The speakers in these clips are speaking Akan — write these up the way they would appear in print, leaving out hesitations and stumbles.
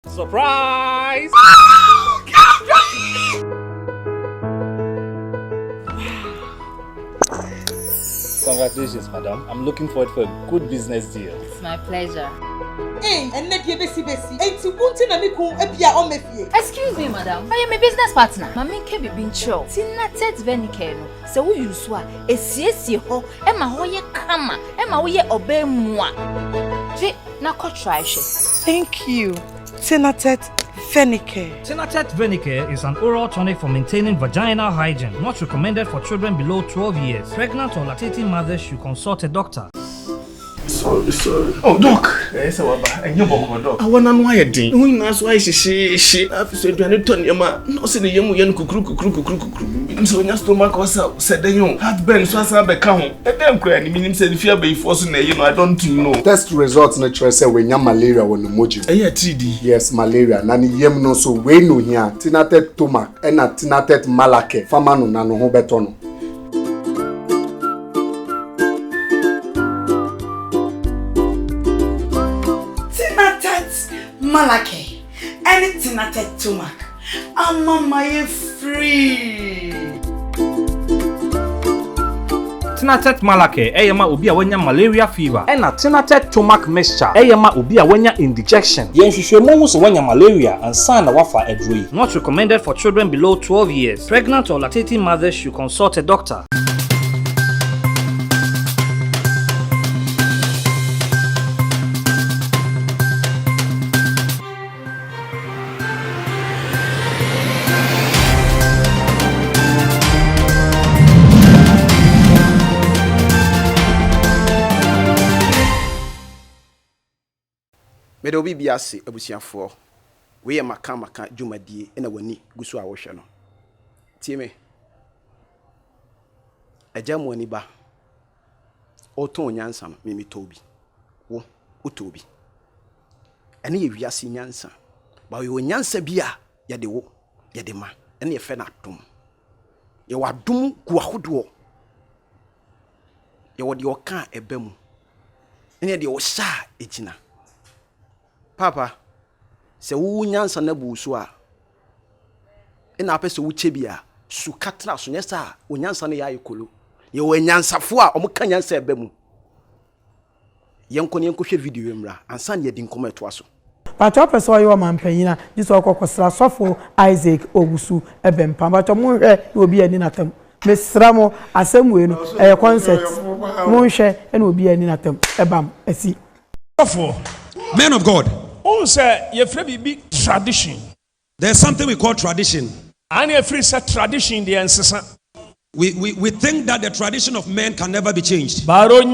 Surprise! Congratulations, madam. I'm looking forward for a good business deal. It's my pleasure. Excuse me, madam. I am a business partner. Mami ke bibin cho. Tinatet venike no. Se wo use a esiesie ho, e ma ho ye kama, e ma wo ye obe mua. Je na ko try she. Thank you. Tinatet Venike. Tinatet Venike is an oral tonic for maintaining vaginal hygiene. Not recommended for children below 12 years. Pregnant or lactating mothers should consult a doctor. Sorry. Oh, doc. Yes, I know about doc. I want to know anything. Who knows why she. I've said to Anton Yama. No, say the young kukru. So your stomach was said the young. Had been so as I become. And then crying. Meaning said if you be forcing I don't know. Test results naturally say when you malaria when the moji. Yeah, 3D. Yes, malaria. Nani yem no so we no here. Tinatet tomac and a tinatet malake. Famano nano ho betono. Malake, anything at a tumak. I'm free. Tinatet Malake, Eyama Ubia Wenya malaria fever, and a Tinatet Tomac mixture, Eyama Ubia Wenya indigestion. Yen Shishomus Wenya malaria and San Wafa Edri. Not recommended for children below 12 years. Pregnant or lactating mothers should consult a doctor. Mede obi biase abusiafo we ye maka dwumadie na wani gusu a wo hwe no tie me ajamu ani ba oton nyansa no mimi tobi wo utobi ene ye wiase nyansa ba yo nyansa bia ye de wo ye de ma ene ye fe na dum ye wadum ku ahodo ye wo de oka ebam ene de wo sha ejina Papa, se wu nyansa na busu a ina apese wu chebia su katra so nyesa wo nyansa na yayi kolo ye wo nyansafo a omuka nyansa eba mu yenko hwe video emra ansa na yedi nkomo eto aso Pacho pese oyo mampanyina jiso okokosra sofo Isaac Ogusu ebempa pacho mu hwe obi ani natam mesramo asemwe no concert mu hwe na obi ani natam ebam asi sofo men of God. Tradition. There's something we call tradition. Tradition. We think that the tradition of men can never be changed. But God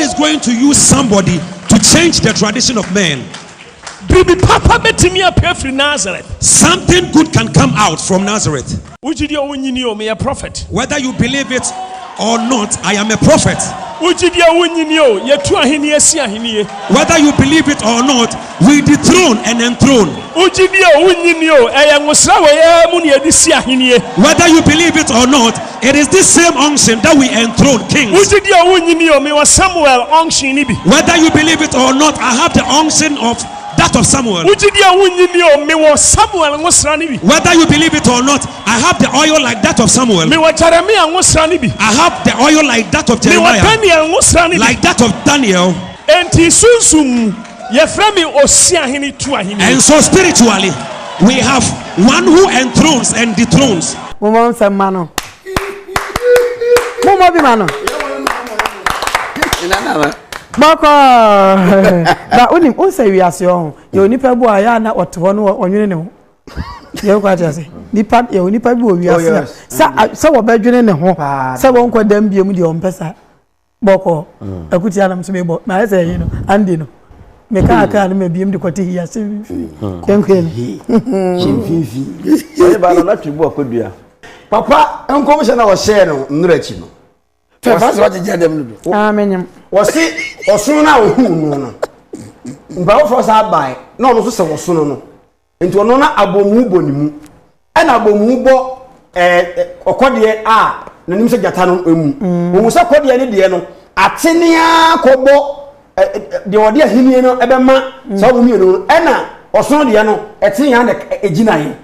is going to use somebody to change the tradition of men. Something good can come out from Nazareth. Whether you believe it or not, I am a prophet. Whether you believe it or not, we dethrone and enthrone. Whether you believe it or not, it is this same unction that we enthrone kings. Whether you believe it or not, I have the unction of that of Samuel. Whether you believe it or not, I have the oil like that of Samuel. I have the oil like that of Jeremiah, like that of Daniel. And so spiritually, we have one who enthrones and dethrones. Bako na unim unsa wiase ho ye onipa bu aya na oto no onwene ne ho ye kwa tiase nipa ye onipa bi wiase na sa wo badwene ne ho sa wo nkwadam biem de ompesa boko akuti anam so mebo na ese yi no andi no me ka aka no me biem de kwati hiase kenkwen chimfifi ye ba na twibu akodua papa enkom se na wo share no nrachi no Fast what you them do. Amen. Was it or soon now? But for us, by no, so was soon. Into another abomubo nimu. And abomubo okodie a nanim se jatano emu. Wo musa kodie ne de no atenia kobo de odi ahini no ebema so wo mienu ena oson de no etin ya na ejinaye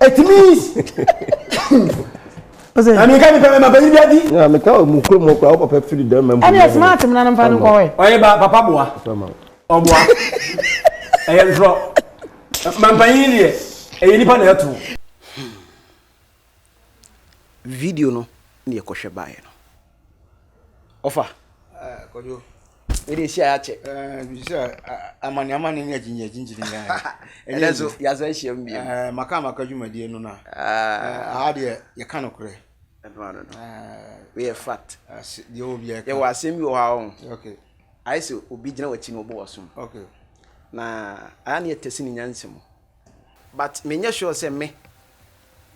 it means Ose ami ka mi pe ma bani biadi na me ka mu kro mo kwa papa firi dem ma ani smart me na mfa no kwa we oye ba papa boa oboa eye ntro mampanyin de eye nipa na eto video no ne yekohwe baaye no ofa kojo eri esi ayache bisa amani ni ajinjiri ya elezo yazo ehia mbi maka dwumadie no na ahade ye ka no kore no we are fat de obi ya ye wa asemi wo ha on okay aise obi gina wachi no obo wasum okay na ani etesi ni nyansem but me nya sure say me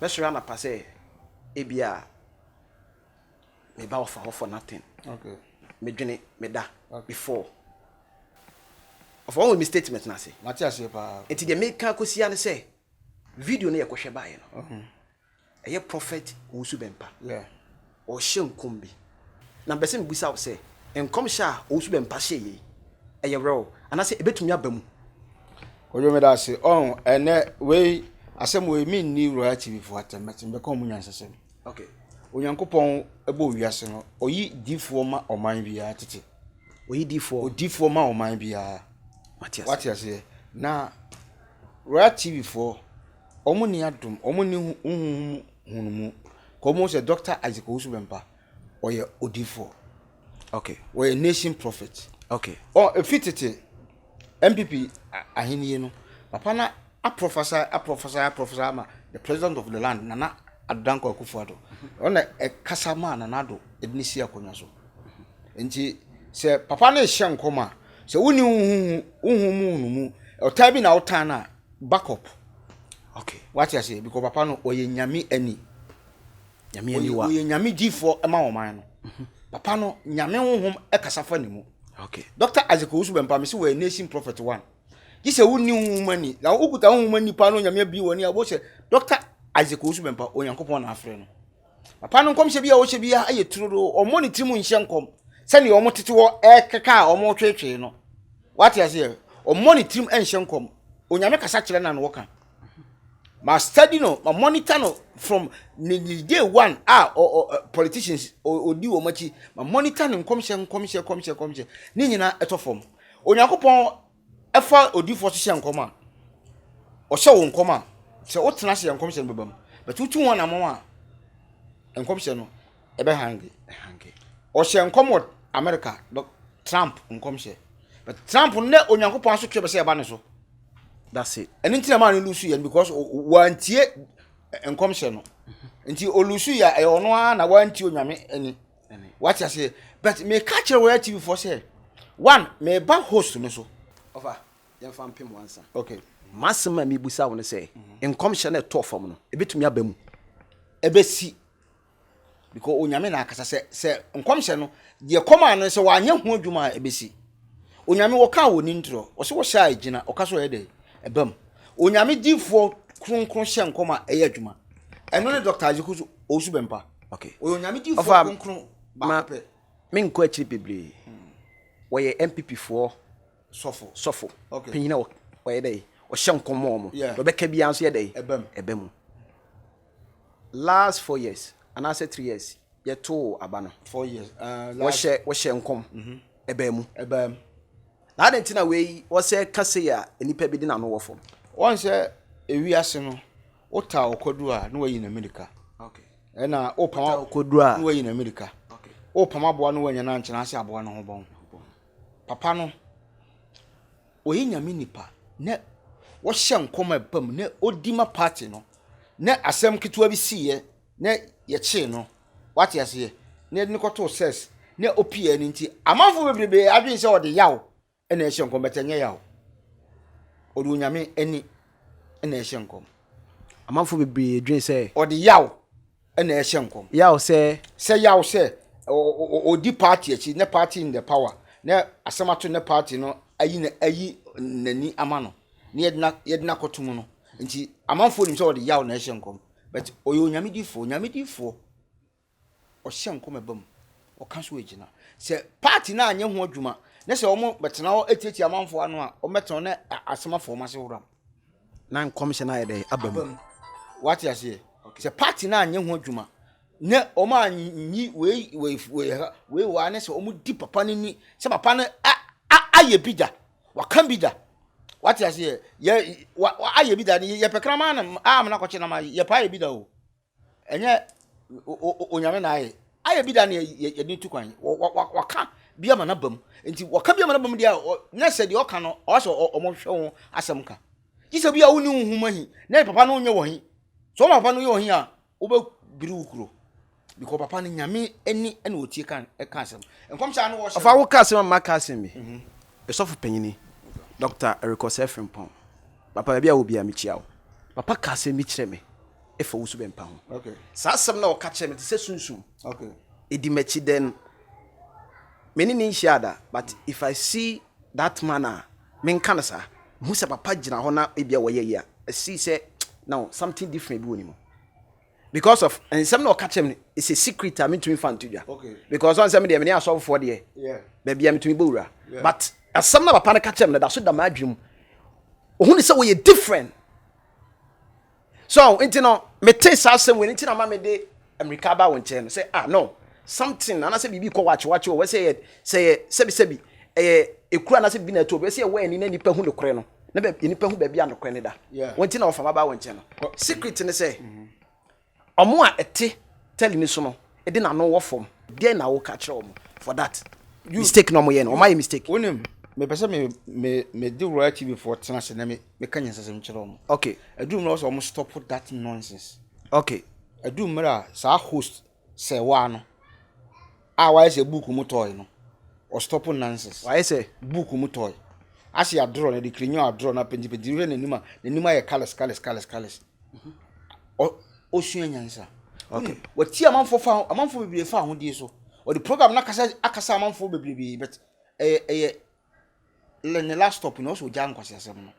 sure na passe ebia me ba offer for nothing okay me dwene me da before of all my statement na say Matias pa enti de make akosia ne say video na yekohwe baaye no eye prophet Bonsu bempa yeah o hyenkom bi na bese me busa wo say enkom sha Bonsu bempa hye yi eye real ana say ebetumi abamu kojo me da say on ene we asem we mi ni Royal TV for atemetin be ko mu nyansesem okay onyankopon ebo wiase no oyi difo ma oman bia tete oyi difo ma oman bia Matias Matias na Royal TV for omuni adum omuni hunumu ko mo se Dr. Isaac Bonsu bempa oye odifo okay oye nation prophet okay oh efitete MPP ahiniye no papa na a professor ma the president of the land nana adanko akufuado ona e kasama na nado ednisi akonya so enti se papa na ehye nkoma se woni hunumu otabi na otana backup okay what you say because papa no oye nyame ani wa oye nyame difo ema woman no papa no nyame honhom e kasafa ne mu okay Dr. Isaac Bonsu bempa me se we nation prophet 1 gise woni humani na okuta humani pa no nyame bi woni abo se Dr. Isaac Bonsu bempa onyankopon na afre no papa no nkom se bia wo se bia aye tururo omo ne timu nhye nkom se ne omo tete wo ekeka omo twetwe no what you say omo ne timu enhye nkom onyame kasa kire na no woka ma study no ma monitor no from day one politicians odi wo machi ma monitor no nkomhye ni nyina etofom onyankopon efa odifo so hye nkoma o hye wo nkoma se o tena hye nkomhye no bebam but utu won na mo a nkomhye no ebe hangi o hye nkomo America Trump nkomhye but Trump ne onyankopon aso twebe se eba ne so that's it and intina man lusu ya because wantie nkomhye no nti olusu ya e ono a na wantie onyame ani what you say but me catch Royal TV for say one me ba host no so over yan fan pem wansa okay masema mi busa won say nkomhye na to fam no ebetumi abamu ebesi because onyame na akasa se nkomhye no de koma no se wanye ho adwuma ebesi onyame wo ka woni ntro wo se wo sha agina o ka so yede ebam onyame difo kronkron hye nkoma eye adwuma eno ne Dr. Isaac Bonsu bempa okay onyame difo kronkron ba pe men ko achiri bebre wo ye MPP for sofo okay pinyina wo ye dey o hye nkomo mo do be ka bia so ye dey ebam last 4 years and I said 3 years ye to abano 4 years wo hye nkom ebam na adentina we wo se kase ya enipa bi di na no wo fom won se ewiase no ota okodu a no wayi na America okay na opama okodu a no wayi na America okay opama boa no wanya na nkyena ase aboa no ho bon papa no oyi nyame nipa ne wo hye nkoma bam ne odima party no ne asem kitwa bi siye ne ye che no what you say ne ni koto ses ne opie ni nti amanfo bebrebe adwen se ode yawo ena ehye nkom betenye yawo odu nyame eni ena ehye nkom amanfo bebrebe dwen se ode yawo ena ehye nkom yawo se yawo se odi party echi ne party in the power ne asemato ne party no ayi nani amano ne yedna kotumu no nti amanfo nim se ode yawo na ehye nkom but oyo nyame difo o hye nkom ebam o kan so ejina se party na anye ho adwuma na se omo betena o etieti amanfo ano a ometon na asema fo ma se wura na commissioner ya dey abam what you say se party na anye ho adwuma ne omo anyi we wa ne se omo di papa ni se papa ne aye bida wa kan bida what you say ye aye bida ni ye pekrama na am na koche na ma ye pa aye bida o enye onyame na aye bida ni ye ni tukwan wa kan bia ma na bam enti wa kan bia ma na bam dia na se de o kan no o so omo hwe ho asem ka kisa bia woni nhuma hi na papa no nye wo hi so papa no ye wo hi a wo be biri ukuro because papa no nyame ani na otie kan e kan asem enkom sha no wo of our castle ma castle me e so fu panyini Dr. Eriko Sefrimpon papa bia obi a me chia wo papa castle mi kire me e fa wusu be mpa ho okay sa asem na o ka kire me se sunsum okay edi mechi den many nin shada but if I see that man men kan sa who say papa gina ho na e bia wo ye ya see say now something different be woni mo because of and some no catch him it's a secret I mean to infant to okay because on some dey me aso for there yeah baby am to me bowra but as some na papa na catch him that so da ma adwum ohun say we different so into no me taste asem we into na ma me dey America ba won chen say no something and I say bibi ko watch we say sebi ekura na say bi na to we say we ni na nipa hu lekore no na be nipa hu ba bia no kore ne da wonti na ofama ba won chen no secret ne say omo a ete tell ni so no e de na no wo fom dey na wo ka kire omo for that you mistake no mo ye no o my mistake wonim me pese me do Royal TV for tena se na me kanya sesem kire omo okay adum no so omo stop that nonsense okay adum mra sa host Serwaa no why say book mu toy no or stop nonsense why say book mu toy as ya draw na the clean draw na penti we na nima ya colors o sua nyansa okay wati amanfo bebie fa ho die so or the program na akasa amanfo bebie but le last stop no so jan kwase asem no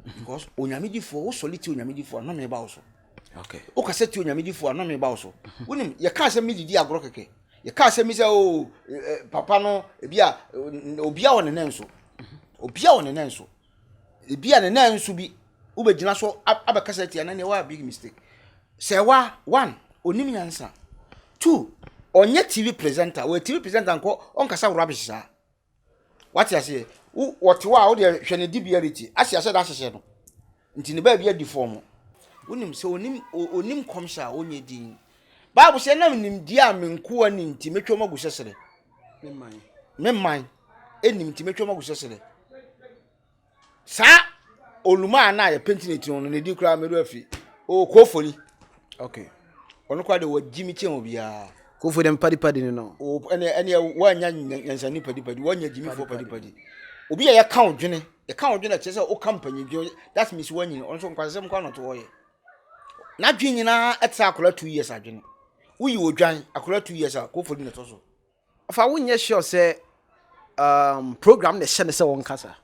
because onyamedifo o soliti onyamedifo no me ba wo so okay o kaseti onyamedifo no me ba wo so wonim ye ka asem didi agro keke ye ka asem say o papa no ebia obia won ne nso obia won ne nso ebia ne nso bi wo begina so abakaseti na ne wa big mistake Serwaa 1 onim nyansa 2 onye TV presenter we TV presenter nko onkasa rubbish sa what you say what wa wo de hwe ne dibiarity asia se da hyehye no nti ne ba bia di form wonim se onim komsha onye din bible say na nim di a menko ani nti metwa magu sesere memman enim nti metwa magu sesere sa oluma na ya pentineti no ne di kura meru afi o kofoli okay ono kwa de wajimi chen obia KOFI dem padi ni no o ene wanya nyansani padi wanya jimi fo padi obi ya count dwene chese o company dwene that means wanyi on so nkwasem kwa no to oye na dwene na etsa akola 2 years adwene uyi odwan akola 2 years a KOFI na to so afa wonye sure say program na shene se won kasa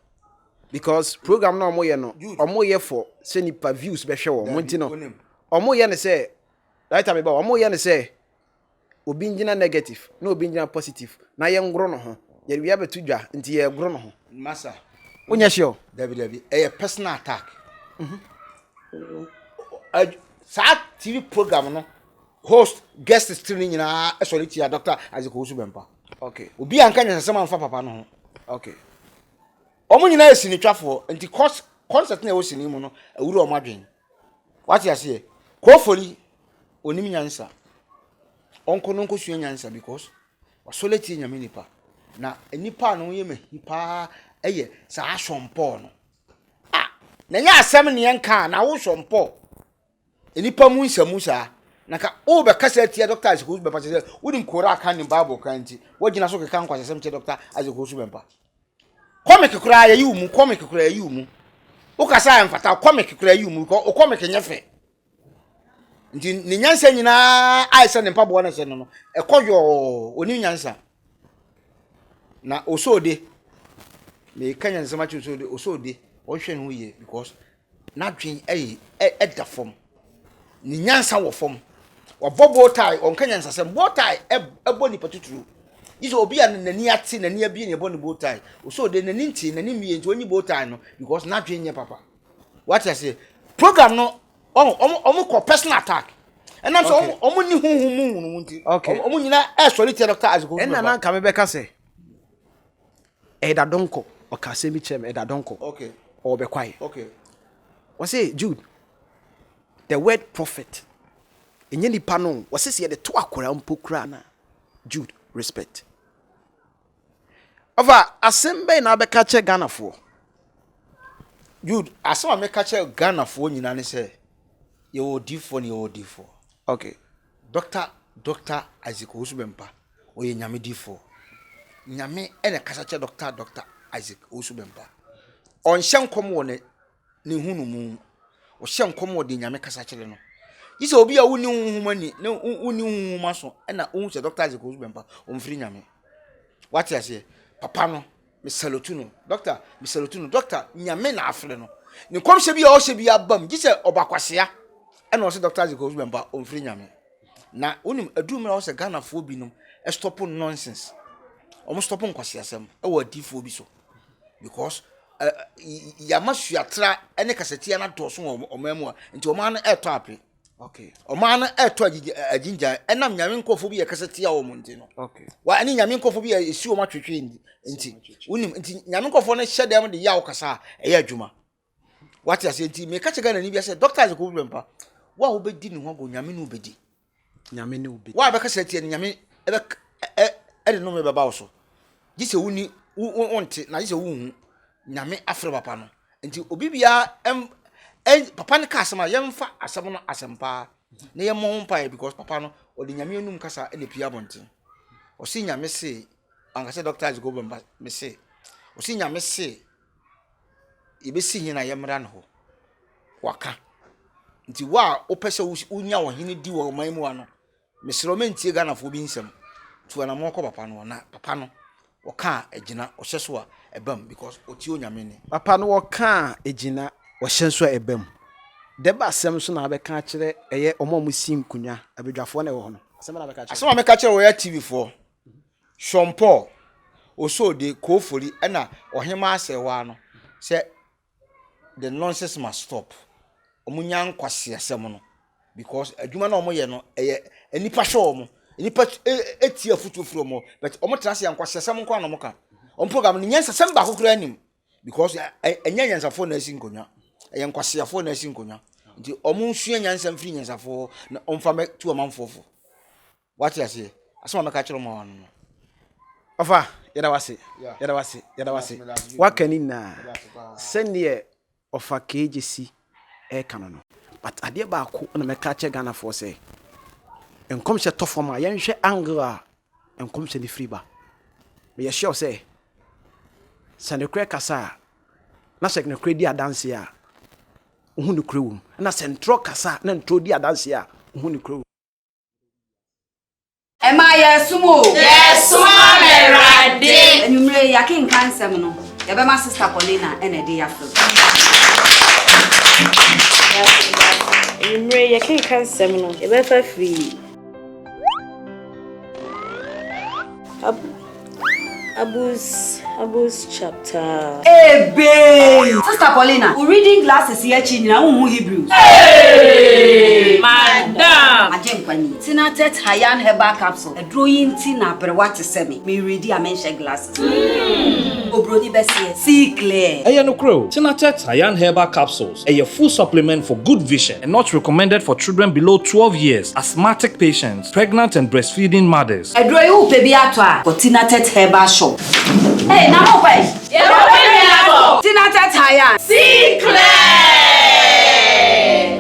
because program na omoye for say nipa views be hwe wo monti no omoye ne say right time ba omoye ne say obi ngina negative na obi ngina positive na ye ngro no ho ye wi abetu dwa nti ye ngro no ho masa wonya sure david a personal attack sa TV program no host guest streaming nyina esoliti ya doctor aziko usu bempa okay obi anka nya sema mfa papa no ho okay omo nyina esini twafo nti concert na e wosini mu no awuru omo adwen what you say KOFI onim nyansa onko no nkosu nyansa because wasoleti nyame nipa na nipa no ye mahipa eye sa asompo no na nya asem ne yenka na wo sompo nipa mu nsamu sa na ka o be kasa tie doctor aziko be pa se wodim kora aka ni bible kan ti wagina so keka nkwase sem tie doctor aziko su be pa comic kura ya yi mu comic kura ya yi mu o kasa ya mfata comic kura ya yi mu ko comic nyefe nti ni nyansa nyina aisa ne mpabo na se no ekoyo oni nyansa na osode me kanya nsema chi osode o hwe no ye because na dwen da fom ni nyansa wo fom wa bobo tai on kanya nsasem botai ebo ni patuturu Is obi an nani ati nani abi ne bone bow tie. So de nani nti nani mi enti onyi bow tie no because na dwen papa. What I say? Program no omo personal attack. And I'm so omo ni huhumu nti. Okay. Omo nyina sorry tell doctor as go. And na ka me beka say. Eda donko o ka se mi chem eda donko. Okay. Or be quiet. Okay. What say Jude? The word prophet. Enye nipa no, what say the to akora mpo kra na. Jude, respect. Ova asembe na be ka che Ghana for. Jude, asema me ka che Ghana for nyina ne say you D4 ni you D4. Okay. Doctor Isaac Osubempa oye nyame D4. Nyame ene kasa che Doctor Isaac Osubempa. On hyen komo ne hunu mu. O hyen komo de nyame kasa che no. Yise obi a wuni hunhuma ni ne wuni hunhuma so ena ohun che Doctor Isaac Osubempa o mfiri nyame. What you say? Papa no me salutunu. Doctor, me salutunu. Doctor, nyame na afre no. Ni komhye bi a o hye bi abam. Yise obakwasea ena o se Doctor Isaac Osubempa o mfiri nyame. Na unim adum na o se Ghana fo bi no stop nonsense. Omo stop nkwasiasem e wa difo bi so because yamasuatra ene kaseti na doso omamu a nti omanu eto ape. Okay. Omanu eto ajinja enam nyame nkofo bi yakaseti a omo nti no. Okay. Wa ani nyame nkofo bi esi o matwetwe nti unim nti nyame nkofo no hye dem de ya okasa eya adwuma. What you say nti me ka chega na ni bi say Doctor Isaac Osubempa wa obedi ni ho go nyame no obedi. Nyame no obedi. Wa be kaseti ni nyame ede no me baba so gise wuni wonte na gise wu nyame afre papa no nti obi bia papa ne ka asema yemfa asem no asempa na yem ho mpa because papa no odi nyame enum kasa ene pia bonte o si nyame se angase Doctor Isaac Osubempa me se o si nyame se ibesi hina yemra no ho waka nti wa opese unya wo hene di wo manmu ano mesro mentie Ghana fo bi nsem tuana moko papa no na papa no oka ejina ohyeso a ebam because oti onyame ne papa no oka ejina ohyeso a ebam deba asem so na abeka kire eye omo sim kunya abedwafo na ewo no asem na abeka kire asem ameka kire wo ya TV for Shompo oso de kofori na ohema Serwaa no say the nonsense must stop omunya nkwase asem no because adwuma na omo ye no eye enipa hwe omo nipa etia futu from but omo trase yankwasesem nko na moka on program ni nyansa sem ba kokura anim because enya nyansa fo na asi nkonya yankwase fo na asi nkonya nti omo nsua nyansa mfiri nyansa fo na omfa me tu omanfofo what you say asoma meka kire mo wanu ofa yeda wase wakani na senie ofa K Gyasi e kanono but ade ba ko na meka kire Ghana for say enkom se tofoma yenhwe angle enkom se ni friba me ye sure say sanekre kasa na sekrekre di adanse a hu ni krewum na central kasa na ntro di adanse a hu ni krewum ema yesumo merade enyumre yakin kansem no ye be ma sister Paulina ene de yafo enyumre yakin kansem no ye be fa free Abus chapter. Ebe! Sister Paulina, we reading glasses here chini na hu Hebrew. Hey! Madam! Ajemkwani. Tinatet Hayan Herbal Capsule. Edro yinti na brewate semi. Me ready amenche glasses. Obroni besi. See clear. Eye no crow. Tinatet Hayan Herbal Capsules. A full supplement for good vision and not recommended for children below 12 years, asthmatic patients, pregnant and breastfeeding mothers. Edro yu pebi atwa. For Tinatet Herbal Shop. Hey, now no way. Tinatet Hayan. See clear.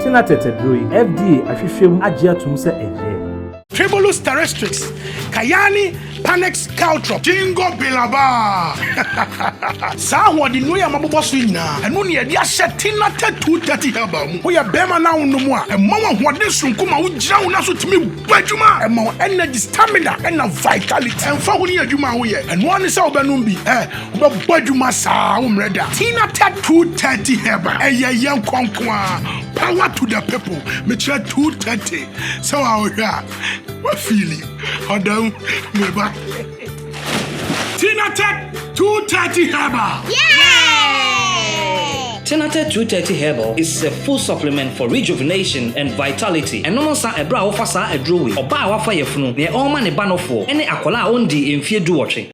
Tinatet Edroi. FDA ahwehwem agye atum se eye. Tribulus terrestrix, Kayani, Panex Caltrop, Jingo Bilaba. What the new Yamabossina, and when you're Tinatet 230 Hebam, we are Bema now no more, and Mama what this from Kuma would drown us to me, Bajuma, and more energy, stamina, and vitality, and Fawunia Juma, and one is our Banumbi, but Bajuma Saum Reda, Tinatet 230 Hebam, and young conqueror, power to the people, Mature 230. So our what feeling? How down me back? Kinaata 230 Herbal. Kinaata 230 Herbal is a full supplement for rejuvenation and vitality. And no sa ebra ofa sa edrowe. Oba wafa yefunu. Ne oma ne banofo. Ene akola ondi emfie du watching.